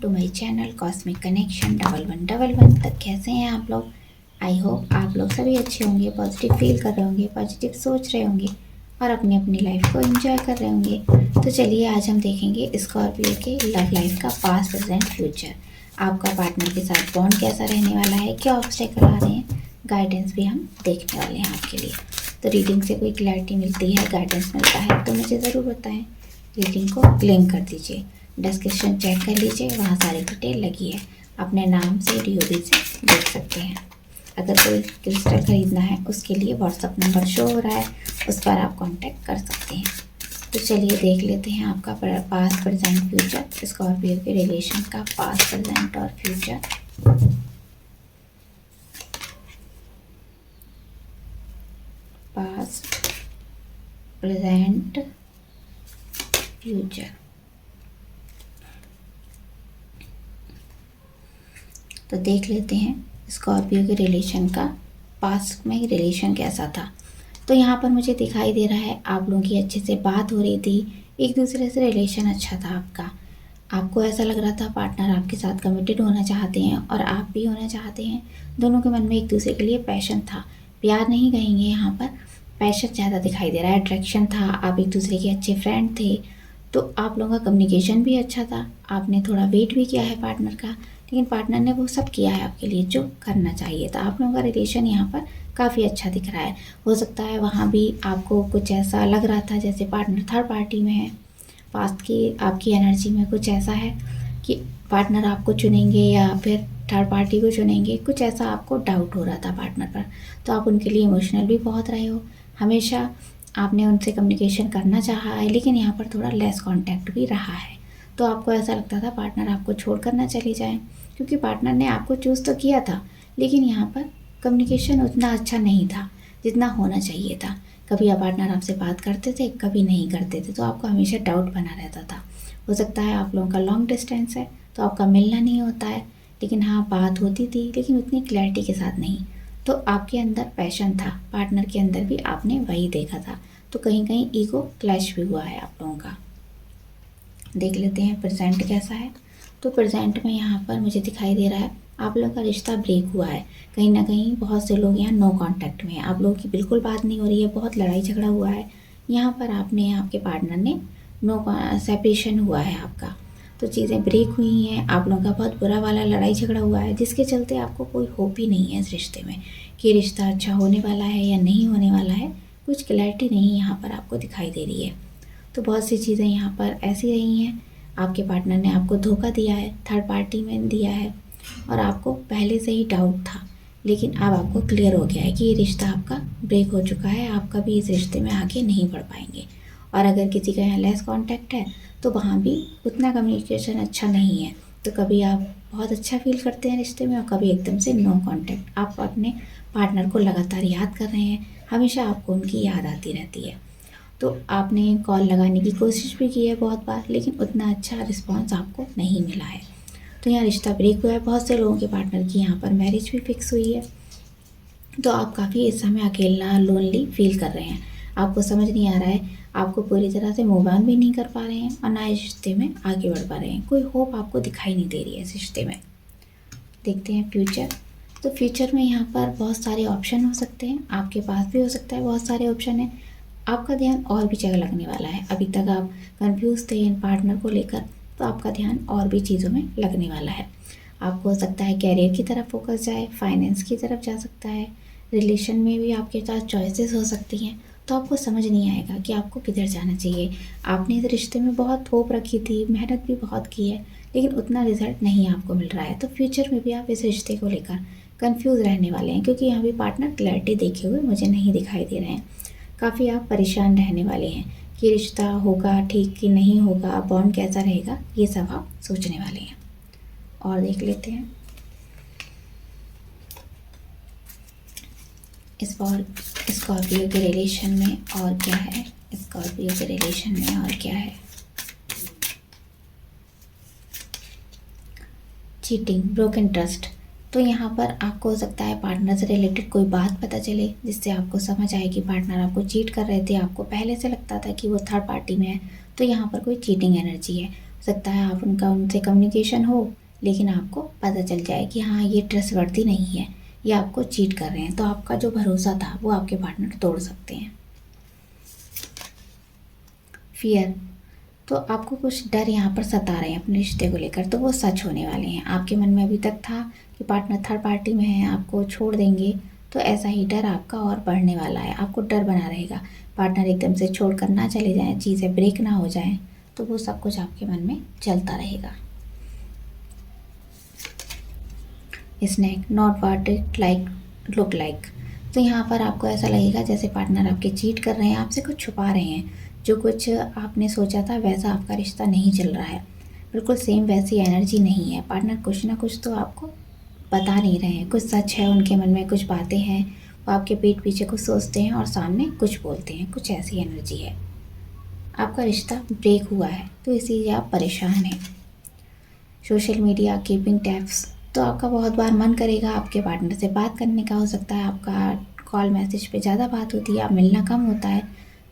To my channel cosmic connection 1111। तक कैसे हैं आप लोग। आई होप आप लोग सभी अच्छे होंगे, पॉजिटिव फील कर रहे होंगे, पॉजिटिव सोच रहे होंगे और अपनी अपनी लाइफ को एंजॉय कर रहे होंगे। तो चलिए आज हम देखेंगे स्कॉर्पियो के लव लाइफ का पास्ट प्रेजेंट फ्यूचर। आपका पार्टनर के साथ बॉन्ड कैसा रहने वाला है, क्या ऑब्स्टेकल आ रहे हैं, गाइडेंस भी हम देखने वाले हैं आपके लिए। तो रीडिंग से कोई क्लैरिटी मिलती है, गाइडेंस मिलता है तो मुझे ज़रूर बताएं। रीडिंग को क्लेम कर दीजिए, डिस्क्रिप्शन चेक कर लीजिए, वहाँ सारी डिटेल लगी है। अपने नाम से DOB से देख सकते हैं। अगर कोई क्रिस्टल खरीदना है उसके लिए व्हाट्सअप नंबर शो हो रहा है, उस पर आप कांटेक्ट कर सकते हैं। तो चलिए देख लेते हैं आपका पास्ट प्रेजेंट फ्यूचर, स्कॉर्पियो के रिलेशन का पास्ट प्रेजेंट और फ्यूचर। Past present future. तो देख लेते हैं स्कॉर्पियो के रिलेशन का पास्ट में रिलेशन कैसा था। तो यहाँ पर मुझे दिखाई दे रहा है आप लोगों की अच्छे से बात हो रही थी, एक दूसरे से रिलेशन अच्छा था आपका। आपको ऐसा लग रहा था पार्टनर आपके साथ कमिटेड होना चाहते हैं और आप भी होना चाहते हैं। दोनों के मन में एक दूसरे के लिए पैशन था, प्यार नहीं कहेंगे यहाँ पर, पैशन ज़्यादा दिखाई दे रहा है, अट्रैक्शन था। आप एक दूसरे के अच्छे फ्रेंड थे, तो आप लोगों का कम्युनिकेशन भी अच्छा था। आपने थोड़ा वेट भी किया है पार्टनर का, लेकिन पार्टनर ने वो सब किया है आपके लिए जो करना चाहिए था। आप लोगों का रिलेशन यहाँ पर काफ़ी अच्छा दिख रहा है। हो सकता है वहाँ भी आपको कुछ ऐसा लग रहा था जैसे पार्टनर थर्ड पार्टी में है। पास्ट की आपकी एनर्जी में कुछ ऐसा है कि पार्टनर आपको चुनेंगे या फिर थर्ड पार्टी को चुनेंगे, कुछ ऐसा आपको डाउट हो रहा था पार्टनर पर। तो आप उनके लिए इमोशनल भी बहुत रहे हो, हमेशा आपने उनसे कम्युनिकेशन करना चाहा है, लेकिन यहाँ पर थोड़ा लेस कांटेक्ट भी रहा है। तो आपको ऐसा लगता था पार्टनर आपको छोड़कर ना चले जाएं, क्योंकि पार्टनर ने आपको चूज़ तो किया था, लेकिन यहाँ पर कम्युनिकेशन उतना अच्छा नहीं था जितना होना चाहिए था। कभी आप पार्टनर आपसे बात करते थे, कभी नहीं करते थे, तो आपको हमेशा डाउट बना रहता था। हो सकता है आप लोगों का लॉन्ग डिस्टेंस है तो आपका मिलना नहीं होता है, लेकिन हाँ बात होती थी, लेकिन उतनी क्लैरिटी के साथ नहीं। तो आपके अंदर पैशन था, पार्टनर के अंदर भी आपने वही देखा था। तो कहीं कहीं ईगो क्लैश भी हुआ है आप लोगों का। देख लेते हैं प्रेजेंट कैसा है। तो प्रेजेंट में यहाँ पर मुझे दिखाई दे रहा है आप लोगों का रिश्ता ब्रेक हुआ है। कहीं ना कहीं बहुत से लोग यहाँ नो कांटेक्ट में हैं, आप लोगों की बिल्कुल बात नहीं हो रही है, बहुत लड़ाई झगड़ा हुआ है। यहाँ पर आपने आपके पार्टनर ने नो सेपरेशन हुआ है आपका, तो चीज़ें ब्रेक हुई हैं। आप लोगों का बहुत बुरा वाला लड़ाई झगड़ा हुआ है, जिसके चलते आपको कोई होप ही नहीं है इस रिश्ते में कि रिश्ता अच्छा होने वाला है या नहीं होने वाला है। कुछ क्लैरिटी नहीं यहाँ पर आपको दिखाई दे रही है। तो बहुत सी चीज़ें यहाँ पर ऐसी रही हैं, आपके पार्टनर ने आपको धोखा दिया है, थर्ड पार्टी में दिया है, और आपको पहले से ही डाउट था, लेकिन अब आपको क्लियर हो गया है कि ये रिश्ता आपका ब्रेक हो चुका है, आप कभी इस रिश्ते में आगे नहीं बढ़ पाएंगे। और अगर किसी का यहाँ लेस कांटेक्ट है तो वहाँ भी उतना कम्युनिकेशन अच्छा नहीं है। तो कभी आप बहुत अच्छा फील करते हैं रिश्ते में और कभी एकदम से नो कांटेक्ट। आप अपने पार्टनर को लगातार याद कर रहे हैं, हमेशा आपको उनकी याद आती रहती है। तो आपने कॉल लगाने की कोशिश भी की है बहुत बार, लेकिन उतना अच्छा रिस्पॉन्स आपको नहीं मिला है। तो यहाँ रिश्ता ब्रेक हुआ है। बहुत से लोगों के पार्टनर की यहाँ पर मैरिज भी फिक्स हुई है। तो आप काफ़ी इस समय अकेला लोनली फील कर रहे हैं, आपको समझ नहीं आ रहा है, आपको पूरी तरह से मूव ऑन भी नहीं कर पा रहे हैं और ना इस रिश्ते में आगे बढ़ पा रहे हैं। कोई होप आपको दिखाई नहीं दे रही है इस रिश्ते में। देखते हैं फ्यूचर। तो फ्यूचर में यहाँ पर बहुत सारे ऑप्शन हो सकते हैं, आपके पास भी हो सकता है बहुत सारे ऑप्शन हैं। आपका ध्यान और भी जगह लगने वाला है। अभी तक आप कंफ्यूज थे इन पार्टनर को लेकर, तो आपका ध्यान और भी चीज़ों में लगने वाला है। आपको हो सकता है कैरियर की तरफ फोकस जाए, फाइनेंस की तरफ जा सकता है, रिलेशन में भी आपके पास चॉइसेस हो सकती हैं। तो आपको समझ नहीं आएगा कि आपको किधर जाना चाहिए। आपने इस रिश्ते में बहुत होप रखी थी, मेहनत भी बहुत की है, लेकिन उतना रिजल्ट नहीं आपको मिल रहा है। तो फ्यूचर में भी आप इस रिश्ते को लेकर कंफ्यूज रहने वाले हैं, क्योंकि यहाँ भी पार्टनर क्लैरिटी देखे हुए मुझे नहीं दिखाई दे रहे हैं। काफ़ी आप परेशान रहने वाले हैं कि रिश्ता होगा ठीक कि नहीं होगा, बॉन्ड कैसा रहेगा, ये सब आप सोचने वाले हैं। और देख लेते हैं इस बार स्कॉर्पियो के रिलेशन में और क्या है, स्कॉर्पियो के रिलेशन में और क्या है। Cheating, broken trust. तो यहाँ पर आपको हो सकता है पार्टनर से रिलेटेड कोई बात पता चले जिससे आपको समझ आए कि पार्टनर आपको चीट कर रहे थे, आपको पहले से लगता था कि वो थर्ड पार्टी में है। तो यहाँ पर कोई चीटिंग एनर्जी है। हो सकता है आप उनसे कम्युनिकेशन हो, लेकिन आपको पता चल जाए कि हाँ ये ट्रस्टवर्दी नहीं है, ये आपको चीट कर रहे हैं, तो आपका जो भरोसा था वो आपके पार्टनर तोड़ सकते हैं। फियर, तो आपको कुछ डर यहाँ पर सता रहे हैं अपने रिश्ते को लेकर, तो वो सच होने वाले हैं। आपके मन में अभी तक था कि पार्टनर थर्ड पार्टी में है, आपको छोड़ देंगे, तो ऐसा ही डर आपका और बढ़ने वाला है। आपको डर बना रहेगा, पार्टनर एकदम से छोड़ कर ना चले जाएं, चीज़ें ब्रेक ना हो जाएं, तो वो सब कुछ आपके मन में चलता रहेगा। Snack, not what it like look like, तो यहाँ पर आपको ऐसा लगेगा जैसे पार्टनर आपके चीट कर रहे हैं, आपसे कुछ छुपा रहे हैं। जो कुछ आपने सोचा था वैसा आपका रिश्ता नहीं चल रहा है, बिल्कुल सेम वैसी एनर्जी नहीं है। पार्टनर कुछ ना कुछ तो आपको बता नहीं रहे हैं, कुछ सच है उनके मन में, कुछ बातें हैं, वो आपके पीठ पीछे कुछ सोचते हैं और सामने कुछ बोलते हैं, कुछ ऐसी एनर्जी है। आपका रिश्ता ब्रेक हुआ है तो इसीलिए आप परेशान हैं। सोशल मीडिया, कीपिंग टैब्स, तो आपका बहुत बार मन करेगा आपके पार्टनर से बात करने का, हो सकता है आपका कॉल मैसेज पे ज़्यादा बात होती है, आप मिलना कम होता है,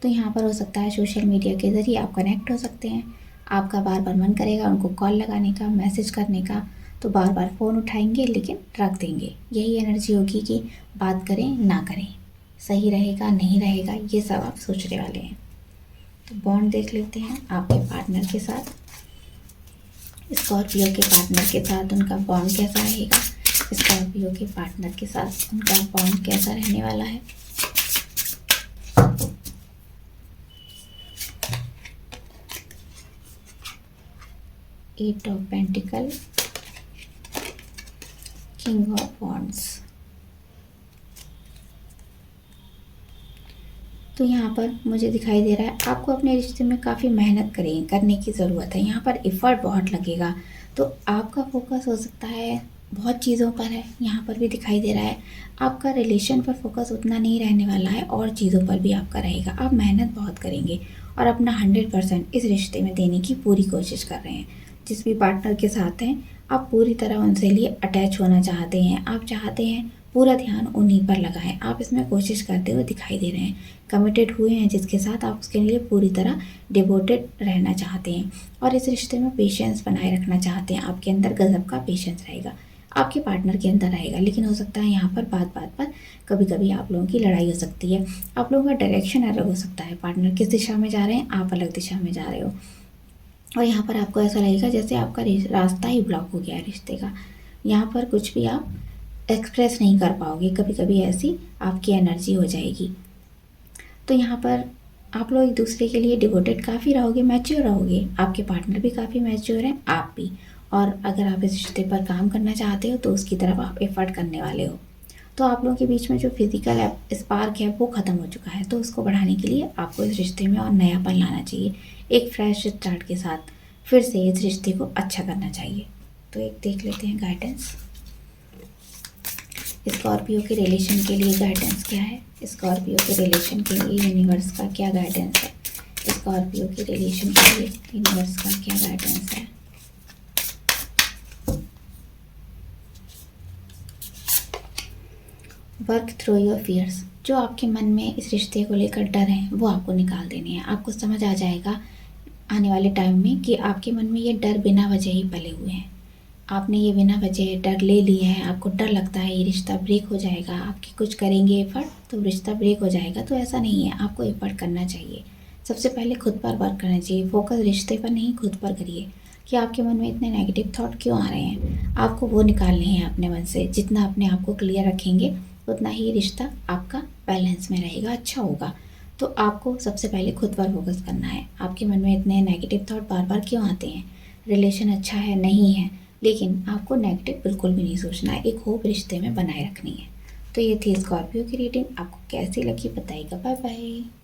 तो यहाँ पर हो सकता है सोशल मीडिया के ज़रिए आप कनेक्ट हो सकते हैं। आपका बार बार मन करेगा उनको कॉल लगाने का, मैसेज करने का, तो बार बार फ़ोन उठाएंगे लेकिन रख देंगे। यही एनर्जी होगी कि बात करें ना करें, सही रहेगा नहीं रहेगा, ये सब आप सोचने वाले हैं। तो बॉन्ड देख लेते हैं आपके पार्टनर के साथ। स्कॉर्पियो के पार्टनर के साथ उनका बॉन्ड कैसा रहेगा, स्कॉर्पियो के पार्टनर के साथ उनका बॉन्ड कैसा रहने वाला है। Eight of pentacle, king of wands, तो यहाँ पर मुझे दिखाई दे रहा है आपको अपने रिश्ते में काफ़ी मेहनत करने की ज़रूरत है। यहाँ पर एफर्ट बहुत लगेगा, तो आपका फोकस हो सकता है बहुत चीज़ों पर है, यहाँ पर भी दिखाई दे रहा है आपका रिलेशन पर फोकस उतना नहीं रहने वाला है, और चीज़ों पर भी आपका रहेगा। आप मेहनत बहुत करेंगे और अपना 100% इस रिश्ते में देने की पूरी कोशिश कर रहे हैं। जिस भी पार्टनर के साथ हैं आप पूरी तरह उनसे लिए अटैच होना चाहते हैं, आप चाहते हैं पूरा ध्यान उन्हीं पर लगाएं, आप इसमें कोशिश करते हुए दिखाई दे रहे हैं। कमिटेड हुए हैं जिसके साथ आप उसके लिए पूरी तरह डिवोटेड रहना चाहते हैं, और इस रिश्ते में पेशेंस बनाए रखना चाहते हैं। आपके अंदर गजब का पेशेंस रहेगा, आपके पार्टनर के अंदर रहेगा, लेकिन हो सकता है यहाँ पर बात बात पर कभी कभी आप लोगों की लड़ाई हो सकती है, आप लोगों का डायरेक्शन अलग हो सकता है। पार्टनर किस दिशा में जा रहे हैं, आप अलग दिशा में जा रहे हो, और यहाँ पर आपको ऐसा लगेगा जैसे आपका रास्ता ही ब्लॉक हो गया है रिश्ते का। यहाँ पर कुछ भी आप एक्सप्रेस नहीं कर पाओगे, कभी कभी ऐसी आपकी एनर्जी हो जाएगी। तो यहाँ पर आप लोग एक दूसरे के लिए डिवोटेड काफ़ी रहोगे, मैच्योर रहोगे, आपके पार्टनर भी काफ़ी मैच्योर हैं, आप भी। और अगर आप इस रिश्ते पर काम करना चाहते हो तो उसकी तरफ आप एफर्ट करने वाले हो। तो आप लोगों के बीच में जो फिजिकल स्पार्क है वो ख़त्म हो चुका है, तो उसको बढ़ाने के लिए आपको इस रिश्ते में और नयापन लाना चाहिए। एक फ्रेश स्टार्ट के साथ फिर से इस रिश्ते को अच्छा करना चाहिए। तो एक देख लेते हैं गाइडेंस, स्कॉर्पियो के रिलेशन के लिए गाइडेंस क्या है, स्कॉर्पियो के रिलेशन के लिए यूनिवर्स का क्या गाइडेंस है, स्कॉर्पियो के रिलेशन के लिए यूनिवर्स का क्या गाइडेंस है। वर्क थ्रू योर फियर्स, जो आपके मन में इस रिश्ते को लेकर डर हैं वो आपको निकाल देने हैं। आपको समझ आ जाएगा आने वाले टाइम में कि आपके मन में ये डर बिना वजह ही पले हुए हैं, आपने ये बिना वजह डर ले लिया है, आपको डर लगता है ये रिश्ता ब्रेक हो जाएगा, आपकी कुछ करेंगे एफर्ट तो रिश्ता ब्रेक हो जाएगा, तो ऐसा नहीं है। आपको एफर्ट करना चाहिए, सबसे पहले खुद पर वर्क करना चाहिए। फोकस रिश्ते पर नहीं खुद पर करिए कि आपके मन में इतने नेगेटिव थॉट क्यों आ रहे हैं, आपको वो निकालने हैं अपने मन से। जितना अपने आप को क्लियर रखेंगे उतना ही रिश्ता आपका बैलेंस में रहेगा, अच्छा होगा। तो आपको सबसे पहले खुद पर फोकस करना है। आपके मन में इतने नेगेटिव थॉट बार बार क्यों आते हैं, रिलेशन अच्छा है नहीं है, लेकिन आपको नेगेटिव बिल्कुल भी नहीं सोचना है, एक होप रिश्ते में बनाए रखनी है। तो ये थी स्कॉर्पियो की रीडिंग, आपको कैसी लगी बताइएगा। Bye bye.